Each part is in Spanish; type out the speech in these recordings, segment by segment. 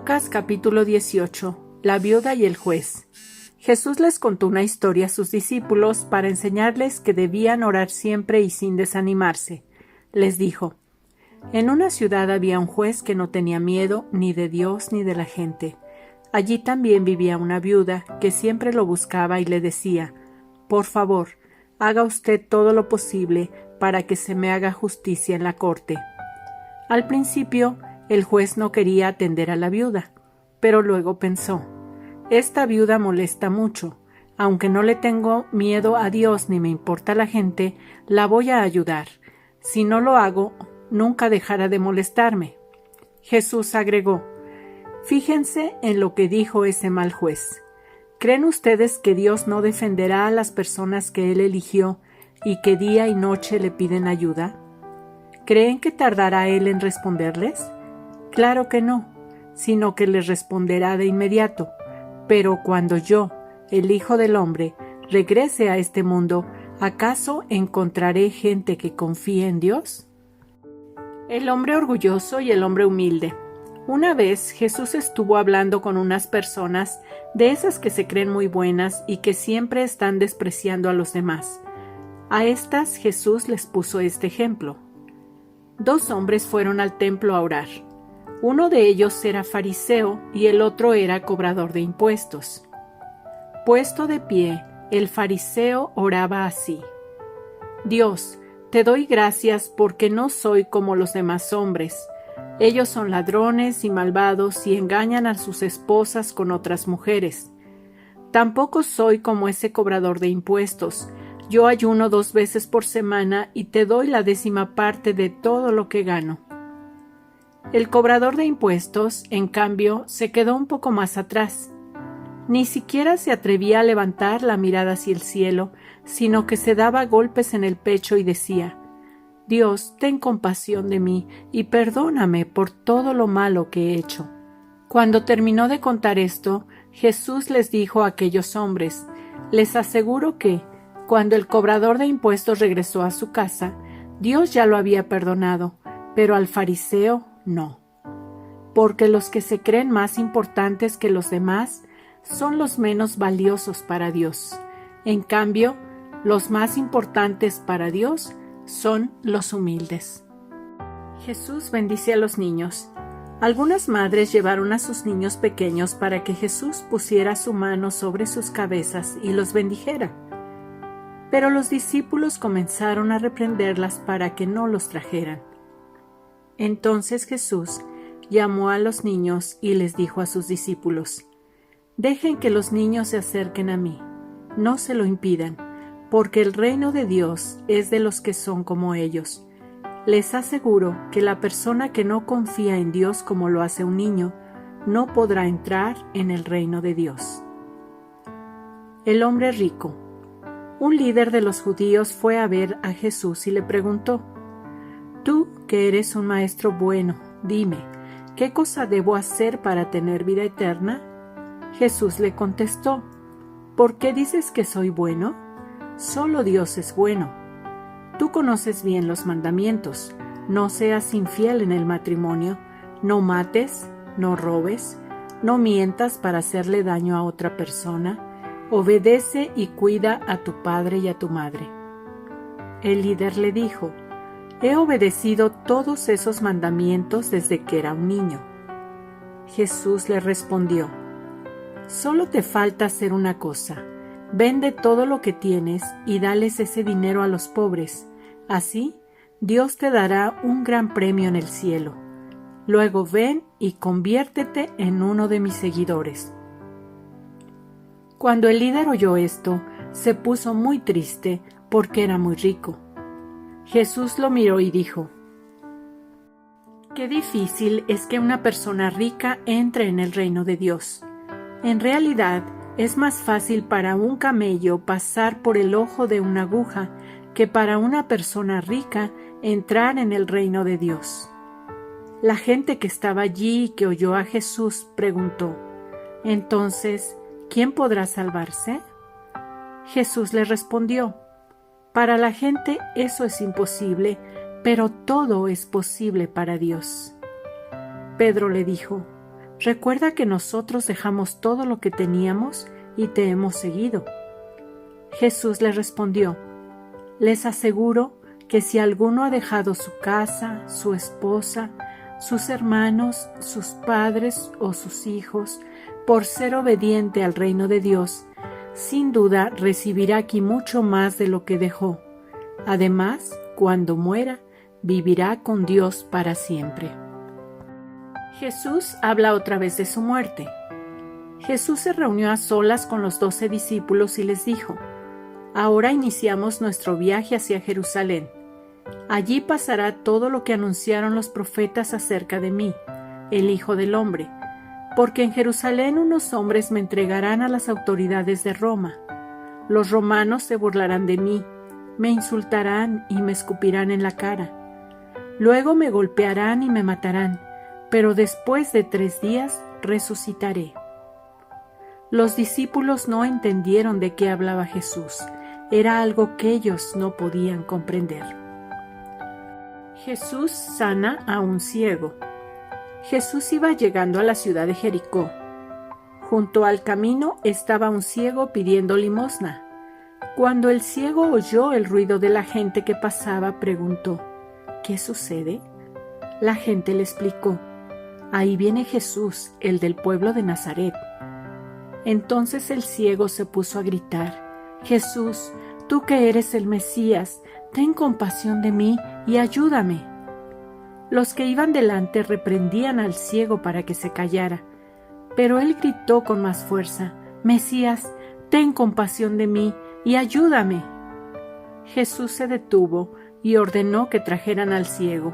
Lucas capítulo 18. La viuda y el juez. Jesús les contó una historia a sus discípulos para enseñarles que debían orar siempre y sin desanimarse. Les dijo: En una ciudad había un juez que no tenía miedo ni de Dios ni de la gente. Allí también vivía una viuda que siempre lo buscaba y le decía: Por favor, haga usted todo lo posible para que se me haga justicia en la corte. Al principio, el juez no quería atender a la viuda, pero luego pensó: esta viuda molesta mucho. Aunque no le tengo miedo a Dios ni me importa la gente, la voy a ayudar. Si no lo hago, nunca dejará de molestarme. Jesús agregó: Fíjense en lo que dijo ese mal juez. ¿Creen ustedes que Dios no defenderá a las personas que Él eligió y que día y noche le piden ayuda? ¿Creen que tardará Él en responderles? Claro que no, sino que les responderá de inmediato. Pero cuando yo, el Hijo del Hombre, regrese a este mundo, ¿acaso encontraré gente que confíe en Dios? El hombre orgulloso y el hombre humilde. Una vez Jesús estuvo hablando con unas personas de esas que se creen muy buenas y que siempre están despreciando a los demás. A estas Jesús les puso este ejemplo. 2 hombres fueron al templo a orar. Uno de ellos era fariseo y el otro era cobrador de impuestos. Puesto de pie, el fariseo oraba así: Dios, te doy gracias porque no soy como los demás hombres. Ellos son ladrones y malvados y engañan a sus esposas con otras mujeres. Tampoco soy como ese cobrador de impuestos. Yo ayuno 2 veces por semana y te doy la 10ª parte de todo lo que gano. El cobrador de impuestos, en cambio, se quedó un poco más atrás. Ni siquiera se atrevía a levantar la mirada hacia el cielo, sino que se daba golpes en el pecho y decía: Dios, ten compasión de mí y perdóname por todo lo malo que he hecho. Cuando terminó de contar esto, Jesús les dijo a aquellos hombres: Les aseguro que, cuando el cobrador de impuestos regresó a su casa, Dios ya lo había perdonado, pero al fariseo no. Porque los que se creen más importantes que los demás son los menos valiosos para Dios. En cambio, los más importantes para Dios son los humildes. Jesús bendice a los niños. Algunas madres llevaron a sus niños pequeños para que Jesús pusiera su mano sobre sus cabezas y los bendijera. Pero los discípulos comenzaron a reprenderlas para que no los trajeran. Entonces Jesús llamó a los niños y les dijo a sus discípulos: Dejen que los niños se acerquen a mí, no se lo impidan, porque el reino de Dios es de los que son como ellos. Les aseguro que la persona que no confía en Dios como lo hace un niño, no podrá entrar en el reino de Dios. El hombre rico. Un líder de los judíos fue a ver a Jesús y le preguntó: Tú, que eres un maestro bueno, dime, ¿qué cosa debo hacer para tener vida eterna? Jesús le contestó: ¿Por qué dices que soy bueno? Solo Dios es bueno. Tú conoces bien los mandamientos: no seas infiel en el matrimonio, no mates, no robes, no mientas para hacerle daño a otra persona, obedece y cuida a tu padre y a tu madre. El líder le dijo: He obedecido todos esos mandamientos desde que era un niño. Jesús le respondió: Solo te falta hacer una cosa. Vende todo lo que tienes y dales ese dinero a los pobres. Así, Dios te dará un gran premio en el cielo. Luego ven y conviértete en uno de mis seguidores. Cuando el líder oyó esto, se puso muy triste porque era muy rico. Jesús lo miró y dijo: Qué difícil es que una persona rica entre en el reino de Dios. En realidad, es más fácil para un camello pasar por el ojo de una aguja que para una persona rica entrar en el reino de Dios. La gente que estaba allí y que oyó a Jesús preguntó: Entonces, ¿quién podrá salvarse? Jesús le respondió: Para la gente eso es imposible, pero todo es posible para Dios. Pedro le dijo: recuerda que nosotros dejamos todo lo que teníamos y te hemos seguido. Jesús le respondió, les aseguro que si alguno ha dejado su casa, su esposa, sus hermanos, sus padres o sus hijos, por ser obediente al reino de Dios, sin duda recibirá aquí mucho más de lo que dejó. Además, cuando muera, vivirá con Dios para siempre. Jesús habla otra vez de su muerte. Jesús se reunió a solas con los 12 discípulos y les dijo, ahora iniciamos nuestro viaje hacia Jerusalén. Allí pasará todo lo que anunciaron los profetas acerca de mí, el Hijo del Hombre, porque en Jerusalén unos hombres me entregarán a las autoridades de Roma. Los romanos se burlarán de mí, me insultarán y me escupirán en la cara. Luego me golpearán y me matarán, pero después de 3 días resucitaré. Los discípulos no entendieron de qué hablaba Jesús. Era algo que ellos no podían comprender. Jesús sana a un ciego. Jesús iba llegando a la ciudad de Jericó. Junto al camino estaba un ciego pidiendo limosna. Cuando el ciego oyó el ruido de la gente que pasaba, preguntó, ¿qué sucede? La gente le explicó, ahí viene Jesús, el del pueblo de Nazaret. Entonces el ciego se puso a gritar, Jesús, tú que eres el Mesías, ten compasión de mí y ayúdame. Los que iban delante reprendían al ciego para que se callara, pero él gritó con más fuerza, Mesías, ten compasión de mí y ayúdame. Jesús se detuvo y ordenó que trajeran al ciego.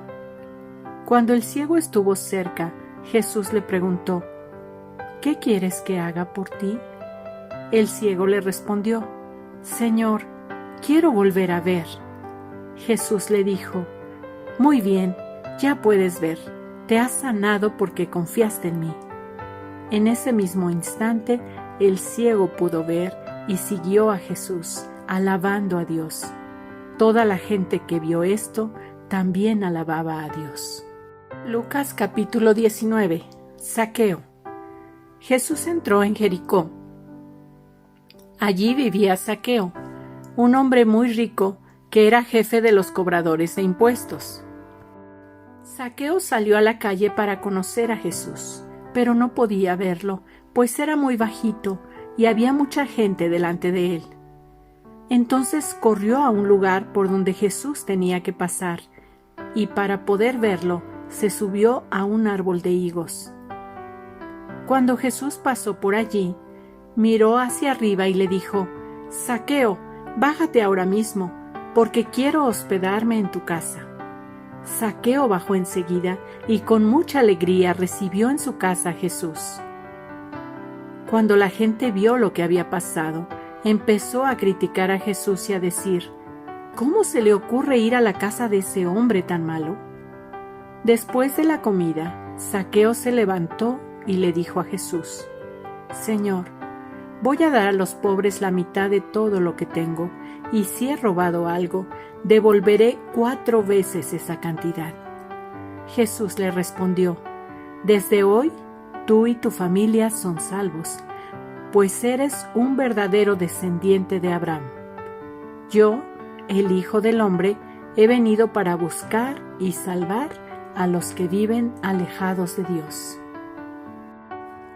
Cuando el ciego estuvo cerca, Jesús le preguntó, ¿qué quieres que haga por ti? El ciego le respondió, Señor, quiero volver a ver. Jesús le dijo, muy bien, ya puedes ver, te has sanado porque confiaste en mí. En ese mismo instante, el ciego pudo ver y siguió a Jesús, alabando a Dios. Toda la gente que vio esto también alababa a Dios. Lucas capítulo 19. Zaqueo. Jesús entró en Jericó. Allí vivía Zaqueo, un hombre muy rico que era jefe de los cobradores de impuestos. Zaqueo salió a la calle para conocer a Jesús, pero no podía verlo, pues era muy bajito y había mucha gente delante de él. Entonces corrió a un lugar por donde Jesús tenía que pasar, y para poder verlo, se subió a un árbol de higos. Cuando Jesús pasó por allí, miró hacia arriba y le dijo, Zaqueo, bájate ahora mismo, porque quiero hospedarme en tu casa. Zaqueo bajó enseguida y con mucha alegría recibió en su casa a Jesús. Cuando la gente vio lo que había pasado, empezó a criticar a Jesús y a decir, ¿cómo se le ocurre ir a la casa de ese hombre tan malo? Después de la comida, Zaqueo se levantó y le dijo a Jesús, Señor, voy a dar a los pobres la mitad de todo lo que tengo, y si he robado algo, devolveré 4 veces esa cantidad. Jesús le respondió, desde hoy tú y tu familia son salvos, pues eres un verdadero descendiente de Abraham. Yo, el Hijo del Hombre, he venido para buscar y salvar a los que viven alejados de Dios.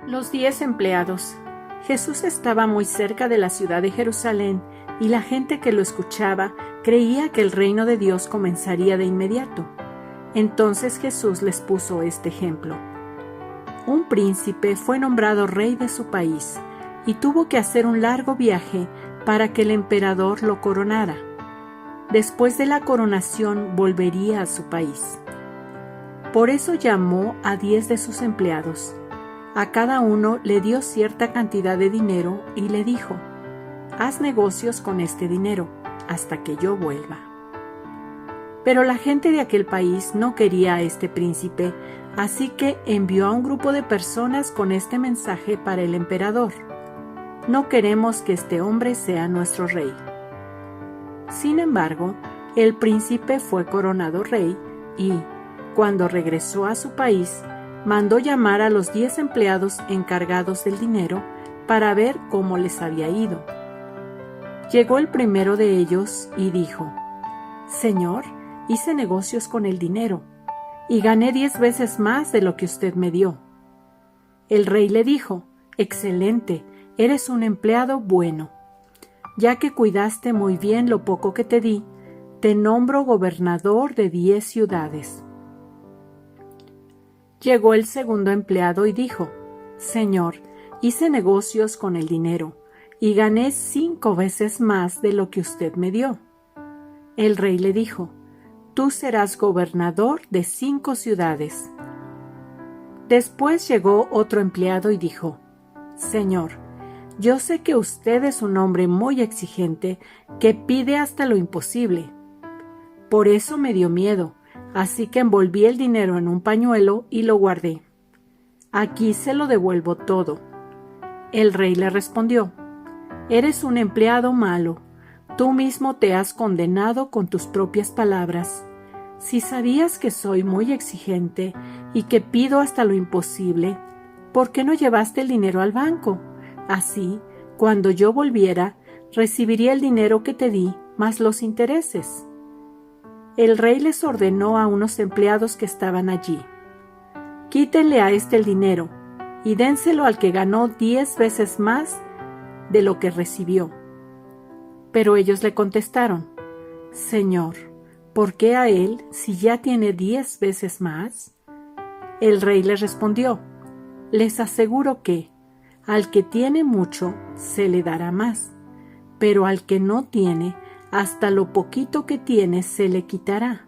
Los 10 empleados. Jesús estaba muy cerca de la ciudad de Jerusalén y la gente que lo escuchaba creía que el reino de Dios comenzaría de inmediato. Entonces Jesús les puso este ejemplo. Un príncipe fue nombrado rey de su país y tuvo que hacer un largo viaje para que el emperador lo coronara. Después de la coronación volvería a su país. Por eso llamó a 10 de sus empleados. A cada uno le dio cierta cantidad de dinero y le dijo, haz negocios con este dinero hasta que yo vuelva. Pero la gente de aquel país no quería a este príncipe, así que envió a un grupo de personas con este mensaje para el emperador. No queremos que este hombre sea nuestro rey. Sin embargo, el príncipe fue coronado rey y, cuando regresó a su país, mandó llamar a los 10 empleados encargados del dinero para ver cómo les había ido. Llegó el primero de ellos y dijo: «Señor, hice negocios con el dinero y gané 10 veces más de lo que usted me dio». El rey le dijo: «Excelente, eres un empleado bueno. Ya que cuidaste muy bien lo poco que te di, te nombro gobernador de 10 ciudades». Llegó el segundo empleado y dijo: «Señor, hice negocios con el dinero y gané 5 veces más de lo que usted me dio». El rey le dijo: «Tú serás gobernador de 5 ciudades». Después llegó otro empleado y dijo: «Señor, yo sé que usted es un hombre muy exigente que pide hasta lo imposible. Por eso me dio miedo, así que envolví el dinero en un pañuelo y lo guardé. Aquí se lo devuelvo todo». El rey le respondió: «Eres un empleado malo. Tú mismo te has condenado con tus propias palabras. Si sabías que soy muy exigente y que pido hasta lo imposible, ¿por qué no llevaste el dinero al banco? Así, cuando yo volviera, recibiría el dinero que te di más los intereses». El rey les ordenó a unos empleados que estaban allí: «Quítenle a este el dinero y dénselo al que ganó 10 veces más de lo que recibió». Pero ellos le contestaron: «Señor, ¿por qué a él si ya tiene 10 veces más?». El rey les respondió: «Les aseguro que, al que tiene mucho, se le dará más, pero al que no tiene, hasta lo poquito que tiene se le quitará.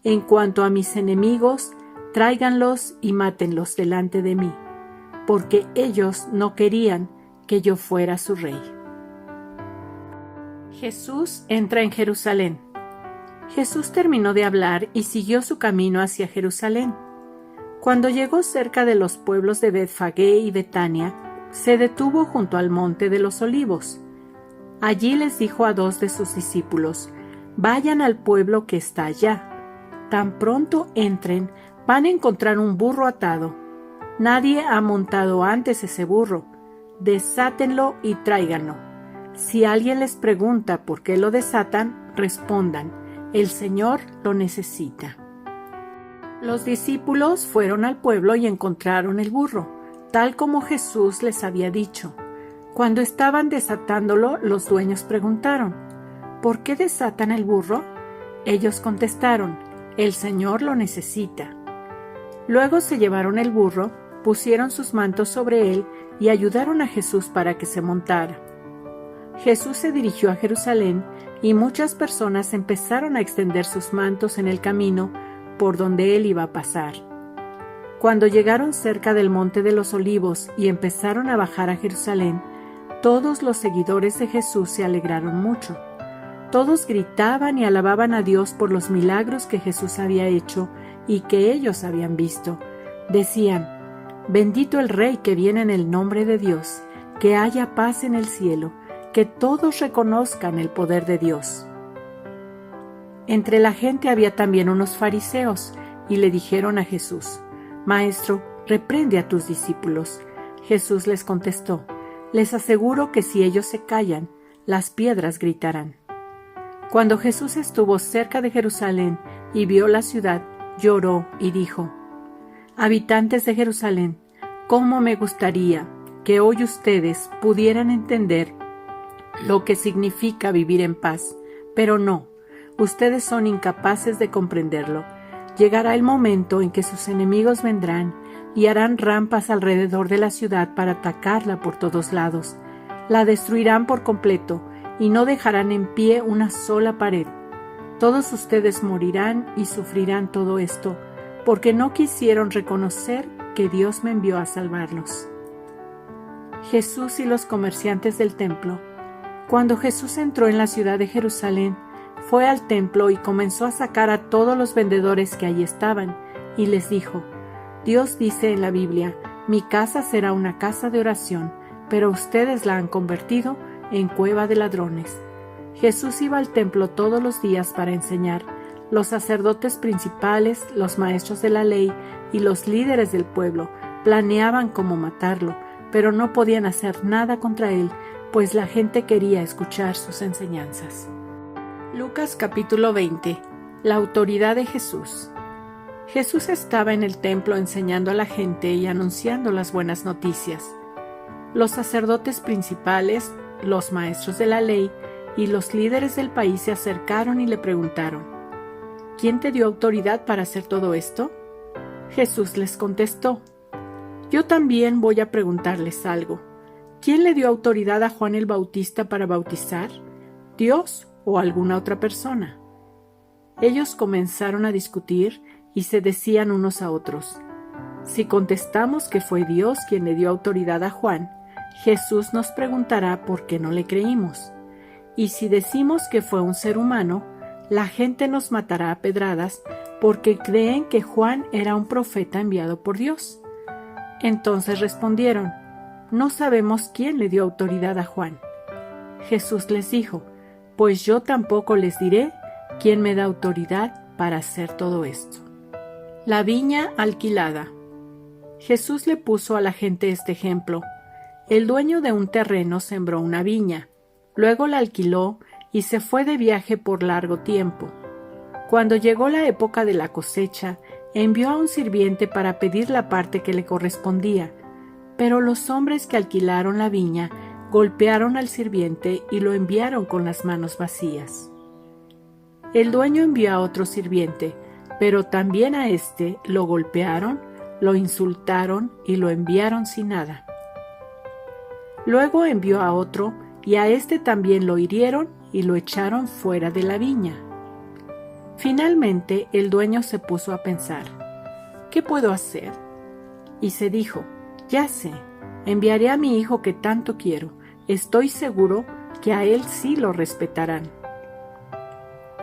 En cuanto a mis enemigos, tráiganlos y mátenlos delante de mí, porque ellos no querían que yo fuera su rey». Jesús entra en Jerusalén. Jesús terminó de hablar y siguió su camino hacia Jerusalén. Cuando llegó cerca de los pueblos de Betfagé y Betania, se detuvo junto al monte de los Olivos. Allí les dijo a 2 de sus discípulos: «Vayan al pueblo que está allá. Tan pronto entren, van a encontrar un burro atado. Nadie ha montado antes ese burro. Desátenlo y tráiganlo. Si alguien les pregunta por qué lo desatan, respondan: el Señor lo necesita». Los discípulos fueron al pueblo y encontraron el burro, tal como Jesús les había dicho. Cuando estaban desatándolo, los dueños preguntaron: «¿Por qué desatan el burro?». Ellos contestaron: «El Señor lo necesita». Luego se llevaron el burro, pusieron sus mantos sobre él y ayudaron a Jesús para que se montara. Jesús se dirigió a Jerusalén y muchas personas empezaron a extender sus mantos en el camino por donde él iba a pasar. Cuando llegaron cerca del Monte de los Olivos y empezaron a bajar a Jerusalén, todos los seguidores de Jesús se alegraron mucho. Todos gritaban y alababan a Dios por los milagros que Jesús había hecho y que ellos habían visto. Decían: «Bendito el Rey que viene en el nombre de Dios, que haya paz en el cielo, que todos reconozcan el poder de Dios». Entre la gente había también unos fariseos, y le dijeron a Jesús: «Maestro, reprende a tus discípulos». Jesús les contestó: «Les aseguro que si ellos se callan, las piedras gritarán». Cuando Jesús estuvo cerca de Jerusalén y vio la ciudad, lloró y dijo: «Habitantes de Jerusalén, cómo me gustaría que hoy ustedes pudieran entender lo que significa vivir en paz, pero no. Ustedes son incapaces de comprenderlo. Llegará el momento en que sus enemigos vendrán y harán rampas alrededor de la ciudad para atacarla por todos lados. La destruirán por completo y no dejarán en pie una sola pared. Todos ustedes morirán y sufrirán todo esto, porque no quisieron reconocer que Dios me envió a salvarlos». Jesús y los comerciantes del templo. Cuando Jesús entró en la ciudad de Jerusalén, fue al templo y comenzó a sacar a todos los vendedores que allí estaban, y les dijo: «Dios dice en la Biblia: mi casa será una casa de oración, pero ustedes la han convertido en cueva de ladrones». Jesús iba al templo todos los días para enseñar. Los sacerdotes principales, los maestros de la ley y los líderes del pueblo planeaban cómo matarlo, pero no podían hacer nada contra él, pues la gente quería escuchar sus enseñanzas. Lucas capítulo 20. La autoridad de Jesús. Jesús estaba en el templo enseñando a la gente y anunciando las buenas noticias. Los sacerdotes principales, los maestros de la ley y los líderes del país se acercaron y le preguntaron: ¿Quién te dio autoridad para hacer todo esto? Jesús les contestó: Yo también voy a preguntarles algo. ¿Quién le dio autoridad a Juan el Bautista para bautizar? ¿Dios o alguna otra persona? Ellos comenzaron a discutir y se decían unos a otros: Si contestamos que fue Dios quien le dio autoridad a Juan, Jesús nos preguntará por qué no le creímos. Y si decimos que fue un ser humano, la gente nos matará a pedradas porque creen que Juan era un profeta enviado por Dios. Entonces respondieron: No sabemos quién le dio autoridad a Juan. Jesús les dijo: Pues yo tampoco les diré quién me da autoridad para hacer todo esto. La viña alquilada. Jesús le puso a la gente este ejemplo. El dueño de un terreno sembró una viña, luego la alquiló y se fue de viaje por largo tiempo. Cuando llegó la época de la cosecha, envió a un sirviente para pedir la parte que le correspondía, pero los hombres que alquilaron la viña golpearon al sirviente y lo enviaron con las manos vacías. El dueño envió a otro sirviente, pero también a éste lo golpearon, lo insultaron y lo enviaron sin nada. Luego envió a otro y a éste también lo hirieron y lo echaron fuera de la viña. Finalmente el dueño se puso a pensar: ¿qué puedo hacer? Y se dijo: ya sé, enviaré a mi hijo que tanto quiero. Estoy seguro que a él sí lo respetarán.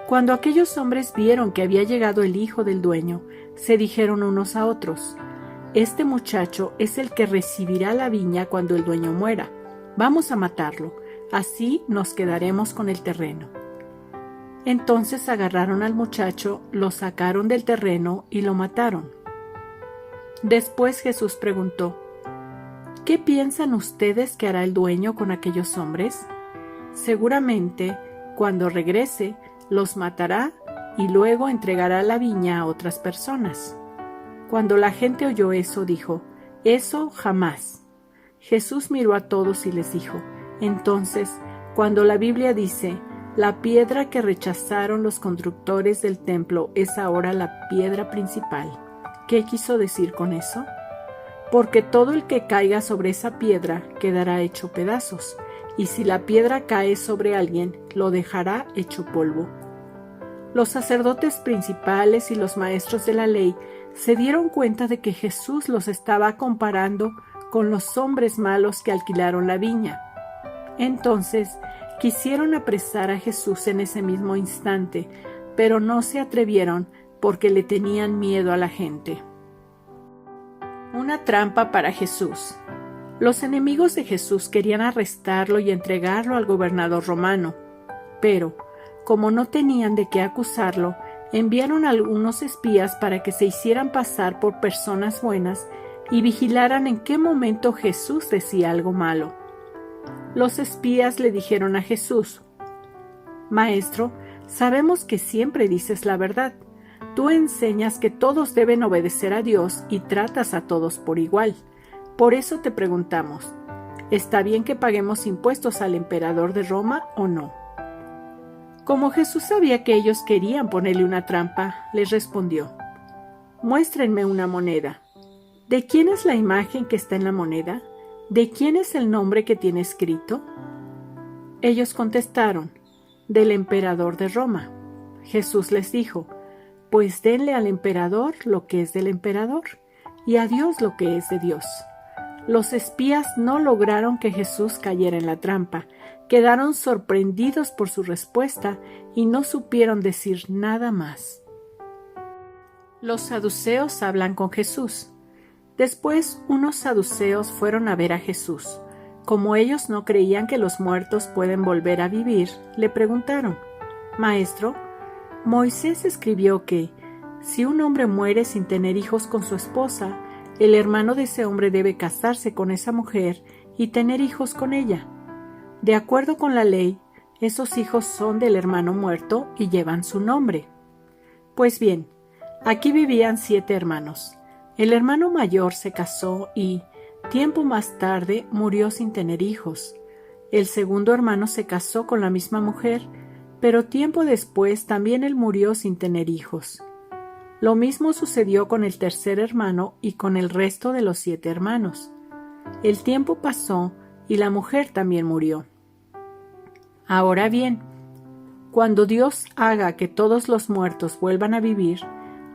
Cuando aquellos hombres vieron que había llegado el hijo del dueño, se dijeron unos a otros: este muchacho es el que recibirá la viña cuando el dueño muera. Vamos a matarlo, así nos quedaremos con el terreno. Entonces agarraron al muchacho, lo sacaron del terreno y lo mataron. Después Jesús preguntó: ¿qué piensan ustedes que hará el dueño con aquellos hombres? Seguramente, cuando regrese, los matará y luego entregará la viña a otras personas. Cuando la gente oyó eso, dijo: eso jamás. Jesús miró a todos y les dijo: entonces, cuando la Biblia dice: la piedra que rechazaron los constructores del templo es ahora la piedra principal, ¿qué quiso decir con eso? Porque todo el que caiga sobre esa piedra quedará hecho pedazos, y si la piedra cae sobre alguien, lo dejará hecho polvo. Los sacerdotes principales y los maestros de la ley se dieron cuenta de que Jesús los estaba comparando con los hombres malos que alquilaron la viña. Entonces quisieron apresar a Jesús en ese mismo instante, pero no se atrevieron porque le tenían miedo a la gente. Una trampa para Jesús. Los enemigos de Jesús querían arrestarlo y entregarlo al gobernador romano, pero, como no tenían de qué acusarlo, enviaron a algunos espías para que se hicieran pasar por personas buenas y vigilaran en qué momento Jesús decía algo malo. Los espías le dijeron a Jesús: Maestro, sabemos que siempre dices la verdad. Tú enseñas que todos deben obedecer a Dios y tratas a todos por igual. Por eso te preguntamos: ¿está bien que paguemos impuestos al emperador de Roma o no? Como Jesús sabía que ellos querían ponerle una trampa, les respondió: muéstrenme una moneda. ¿De quién es la imagen que está en la moneda? ¿De quién es el nombre que tiene escrito? Ellos contestaron: del emperador de Roma. Jesús les dijo: pues denle al emperador lo que es del emperador, y a Dios lo que es de Dios. Los espías no lograron que Jesús cayera en la trampa, quedaron sorprendidos por su respuesta y no supieron decir nada más. Los saduceos hablan con Jesús. Después, unos saduceos fueron a ver a Jesús. Como ellos no creían que los muertos pueden volver a vivir, le preguntaron: Maestro, Moisés escribió que, si un hombre muere sin tener hijos con su esposa, el hermano de ese hombre debe casarse con esa mujer y tener hijos con ella. De acuerdo con la ley, esos hijos son del hermano muerto y llevan su nombre. Pues bien, aquí vivían 7 hermanos. El hermano mayor se casó y, tiempo más tarde, murió sin tener hijos. El segundo hermano se casó con la misma mujer, pero tiempo después también él murió sin tener hijos. Lo mismo sucedió con el tercer hermano y con el resto de los 7 hermanos. El tiempo pasó y la mujer también murió. Ahora bien, cuando Dios haga que todos los muertos vuelvan a vivir,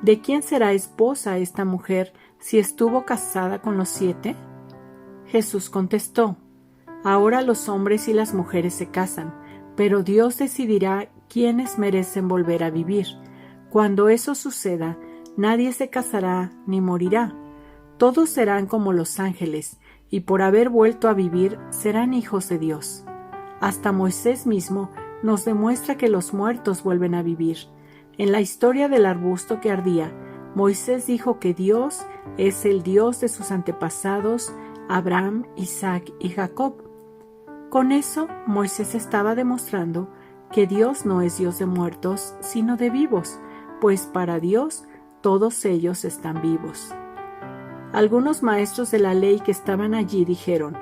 ¿de quién será esposa esta mujer si estuvo casada con los 7? Jesús contestó: ahora los hombres y las mujeres se casan, pero Dios decidirá quiénes merecen volver a vivir. Cuando eso suceda, nadie se casará ni morirá. Todos serán como los ángeles, y por haber vuelto a vivir serán hijos de Dios. Hasta Moisés mismo nos demuestra que los muertos vuelven a vivir. En la historia del arbusto que ardía, Moisés dijo que Dios es el Dios de sus antepasados, Abraham, Isaac y Jacob. Con eso, Moisés estaba demostrando que Dios no es Dios de muertos, sino de vivos, pues para Dios todos ellos están vivos. Algunos maestros de la ley que estaban allí dijeron: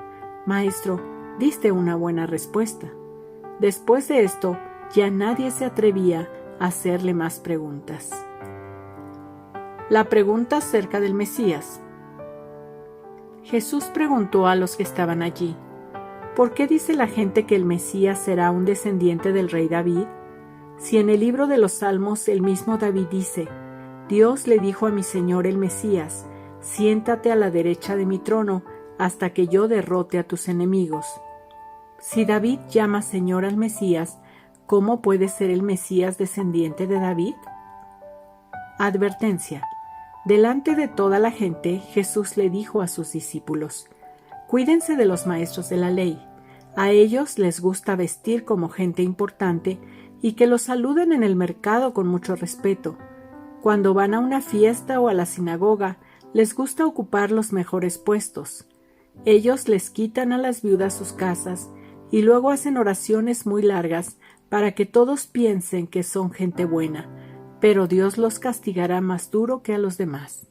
Maestro, diste una buena respuesta. Después de esto, ya nadie se atrevía a hacerle más preguntas. La pregunta acerca del Mesías. Jesús preguntó a los que estaban allí: ¿por qué dice la gente que el Mesías será un descendiente del rey David? Si en el libro de los Salmos el mismo David dice: Dios le dijo a mi Señor el Mesías: siéntate a la derecha de mi trono hasta que yo derrote a tus enemigos. Si David llama Señor al Mesías, ¿cómo puede ser el Mesías descendiente de David? Advertencia. Delante de toda la gente, Jesús le dijo a sus discípulos: cuídense de los maestros de la ley. A ellos les gusta vestir como gente importante y que los saluden en el mercado con mucho respeto. Cuando van a una fiesta o a la sinagoga, les gusta ocupar los mejores puestos. Ellos les quitan a las viudas sus casas y luego hacen oraciones muy largas para que todos piensen que son gente buena, pero Dios los castigará más duro que a los demás.